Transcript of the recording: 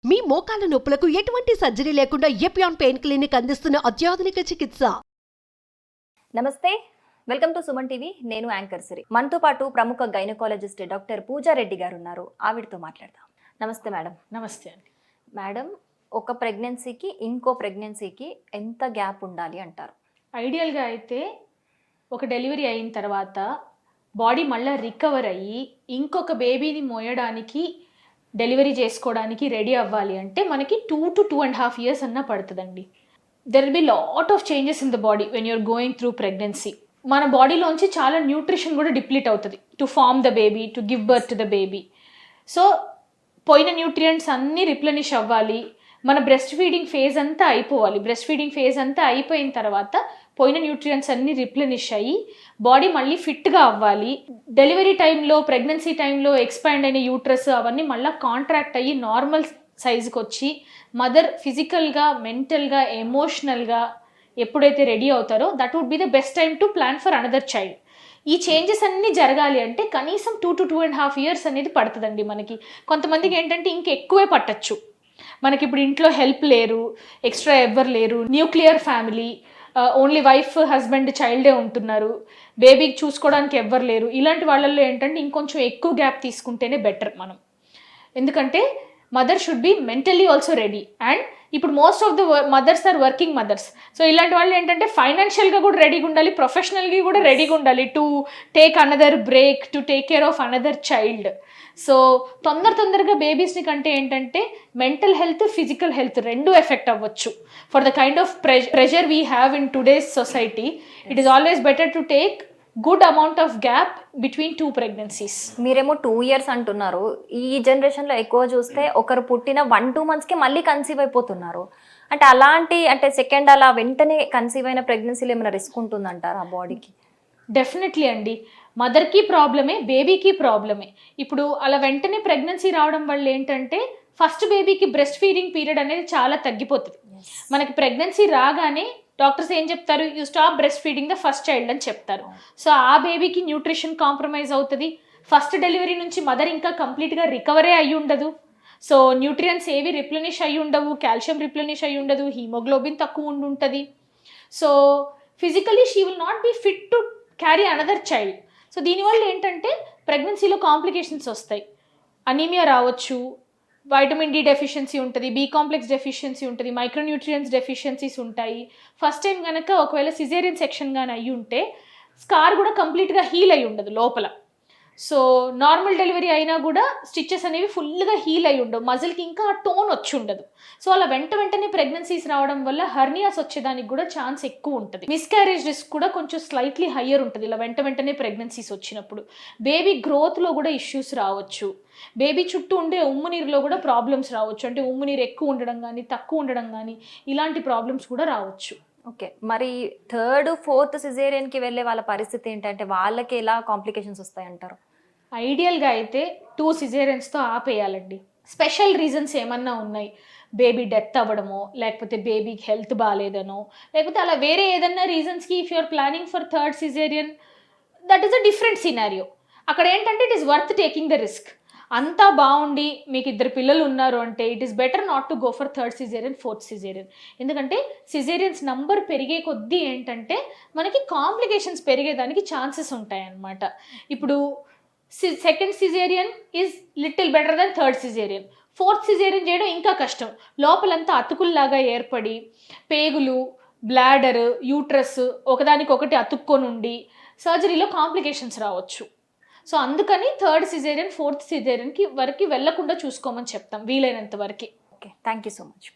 మీ మోకాల నొప్పులకు ఎటువంటి సర్జరీ లేకుండా ఎపియాన్ పెయిన్ క్లినిక్ అందిస్తున్న అత్యాధునిక చికిత్స. నమస్తే, వెల్కమ్ టు సుమన్ టీవీ. నేను యాంకర్ సిరి. మనతో పాటు ప్రముఖ గైనకాలజిస్ట్ డాక్టర్ పూజారెడ్డి గారు ఉన్నారు. ఆవిడతో మాట్లాడదాం. నమస్తే మేడం. నమస్తే అండి. మేడం, ఒక ప్రెగ్నెన్సీకి ఇంకో ప్రెగ్నెన్సీకి ఎంత గ్యాప్ ఉండాలి అంటారు? ఐడియల్గా అయితే ఒక డెలివరీ అయిన తర్వాత బాడీ మళ్ళీ రికవర్ అయ్యి ఇంకొక బేబీని మోయడానికి డెలివరీ చేసుకోవడానికి రెడీ అవ్వాలి అంటే మనకి 2 to 2.5 years అన్నా పడుతుందండి. There will be lot of changes in the body when you're going through pregnancy. మన బాడీలోంచి చాలా న్యూట్రిషన్ కూడా డిప్లీట్ అవుతుంది to form the baby, to give birth to the baby. So పోయిన న్యూట్రియంట్స్ అన్నీ రిప్లెనిష్ అవ్వాలి. మన బ్రెస్ట్ ఫీడింగ్ ఫేజ్ అంతా అయిపోవాలి. బ్రెస్ట్ ఫీడింగ్ ఫేజ్ అంతా అయిపోయిన తర్వాత పోయిన న్యూట్రియంట్స్ అన్నీ రిప్లెనిష్ అయ్యి బాడీ మళ్ళీ ఫిట్గా అవ్వాలి. డెలివరీ టైంలో, ప్రెగ్నెన్సీ టైంలో ఎక్స్పాండ్ అయిన యూట్రస్ అవన్నీ మళ్ళీ కాంట్రాక్ట్ అయ్యి నార్మల్ సైజుకి వచ్చి మదర్ ఫిజికల్గా, మెంటల్గా, ఎమోషనల్గా ఎప్పుడైతే రెడీ అవుతారో that would be the best time to plan for another child. ఈ చేంజెస్ అన్నీ జరగాలి అంటే కనీసం 2 to 2.5 years అనేది పడుతుందండి మనకి. కొంతమందికి ఏంటంటే ఇంకెక్కువే పట్టచ్చు. మనకి ఇప్పుడు ఇంట్లో హెల్ప్ లేరు, ఎక్స్ట్రా ఎవ్వరు లేరు, nuclear family, only wife, husband, చైల్డే ఉంటున్నారు, బేబీకి చూసుకోవడానికి ఎవ్వరు లేరు. ఇలాంటి వాళ్ళల్లో ఏంటంటే ఇంకొంచెం ఎక్కువ గ్యాప్ తీసుకుంటేనే బెటర్ మనం. ఎందుకంటే mother should be mentally also ready. And ఇప్పుడు most of the mothers are working mothers. So ఇలాంటి వాళ్ళు ఏంటంటే ఫైనాన్షియల్గా కూడా రెడీగా ఉండాలి, ప్రొఫెషనల్గా కూడా రెడీగా ఉండాలి to take another break, to take care of another child. So తొందరగా బేబీస్ని కంటే ఏంటంటే మెంటల్ హెల్త్, ఫిజికల్ హెల్త్ రెండు ఎఫెక్ట్ అవ్వచ్చు. For the kind of pressure we have in today's society, it is always better to take good amount of gap between 2 pregnancies. మీరేమో 2 years అంటున్నారు. ఈ జనరేషన్లో ఎక్కువ చూస్తే ఒకరు పుట్టిన 1-2 monthsకి మళ్ళీ కన్సీవ్ అయిపోతున్నారు. అంటే అలాంటి సెకండ్ అలా వెంటనే కన్సీవ్ అయిన ప్రెగ్నెన్సీలో ఏమైనా రిస్క్ ఉంటుందంటారా ఆ బాడీకి? డెఫినెట్లీ అండి. మదర్కి ప్రాబ్లమే, బేబీకి ప్రాబ్లమే. ఇప్పుడు అలా వెంటనే ప్రెగ్నెన్సీ రావడం వల్ల ఏంటంటే ఫస్ట్ బేబీకి బ్రెస్ట్ ఫీడింగ్ పీరియడ్ అనేది చాలా తగ్గిపోతుంది. మనకి ప్రెగ్నెన్సీ రాగానే డాక్టర్స్ ఏం చెప్తారు? You stop breast feeding the first child అని చెప్తారు. సో ఆ బేబీకి న్యూట్రిషన్ కాంప్రమైజ్ అవుతుంది. ఫస్ట్ డెలివరీ నుంచి మదర్ ఇంకా కంప్లీట్గా రికవరే అయ్యి ఉండదు. సో న్యూట్రియంట్స్ ఏవి రిప్లెనిష్ అయ్యి ఉండవు, కాల్షియం రిప్లెనిష్ అయ్యి ఉండదు, హీమోగ్లోబిన్ తక్కువ ఉంటుంది. So physically she will not be fit to carry another child. So దీనివల్ల ఏంటంటే ప్రెగ్నెన్సీలో కాంప్లికేషన్స్ వస్తాయి. అనీమియా రావచ్చు, వైటమిన్ డి డెఫిషియన్సీ ఉంటుంది, బి కాంప్లెక్స్ డెఫిషియన్సీ ఉంటుంది, మైక్రోన్యూట్రియన్స్ డెఫిషియన్సీస్ ఉంటాయి. ఫస్ట్ టైం కనుక ఒకవేళ సిజేరియన్ సెక్షన్ కానీ అయ్యి ఉంటే స్కార్ కూడా కంప్లీట్గా హీల్ అయి ఉండదు లోపల. సో నార్మల్ డెలివరీ అయినా కూడా స్టిచెస్ అనేవి ఫుల్గా హీల్ అయి ఉండవు, మజిల్కి ఇంకా టోన్ వచ్చి ఉండదు. సో అలా వెంటనే ప్రెగ్నెన్సీస్ రావడం వల్ల హర్నియాస్ వచ్చేదానికి కూడా ఛాన్స్ ఎక్కువ ఉంటుంది. మిస్క్యారేజ్ రిస్క్ కూడా కొంచెం స్లైట్లీ హయ్యర్ ఉంటుంది ఇలా వెంటనే ప్రెగ్నెన్సీస్ వచ్చినప్పుడు. బేబీ గ్రోత్లో కూడా ఇష్యూస్ రావచ్చు. బేబీ చుట్టూ ఉండే ఉమ్ము నీరులో కూడా ప్రాబ్లమ్స్ రావచ్చు. అంటే ఉమ్ము నీరు ఎక్కువ ఉండడం కానీ, తక్కువ ఉండడం కానీ, ఇలాంటి ప్రాబ్లమ్స్ కూడా రావచ్చు. ఓకే, మరి 3rd, 4th సిజేరియన్కి వెళ్ళే వాళ్ళ పరిస్థితి ఏంటంటే వాళ్ళకి ఎలా కాంప్లికేషన్స్ వస్తాయంటారు? ఐడియల్గా అయితే 2 సిజేరియన్స్తో ఆపేయాలండి. స్పెషల్ రీజన్స్ ఏమన్నా ఉన్నాయి, బేబీ డెత్ అవ్వడమో, లేకపోతే బేబీకి హెల్త్ బాగాలేదనో, లేకపోతే అలా వేరే ఏదన్నా రీజన్స్కి if you are planning for 3rd caesarean, that is a different scenario. అక్కడ ఏంటంటే it is worth taking the risk. అంతా బాగుండి మీకు 2 పిల్లలు ఉన్నారు అంటే it is better not to go for 3rd caesarean, 4th caesarean. ఎందుకంటే సిజేరియన్స్ నంబర్ పెరిగే కొద్దీ ఏంటంటే మనకి కాంప్లికేషన్స్ పెరిగేదానికి ఛాన్సెస్ ఉంటాయన్నమాట. ఇప్పుడు 2nd caesarean is little better than 3rd caesarean. 4th caesarean చేయడం ఇంకా కష్టం. లోపలంతా అతుకుల్లాగా ఏర్పడి పేగులు, బ్లాడర్, యూట్రస్ ఒకదానికొకటి అతుక్కొని ఉండి సర్జరీలో కాంప్లికేషన్స్ రావచ్చు. సో అందుకని 3rd సిజేరియన్, 4th సిజేరియన్కి వరకు వెళ్లకుండా చూసుకోమని చెప్తాం వీలైనంత వరకు. Okay, thank you so much.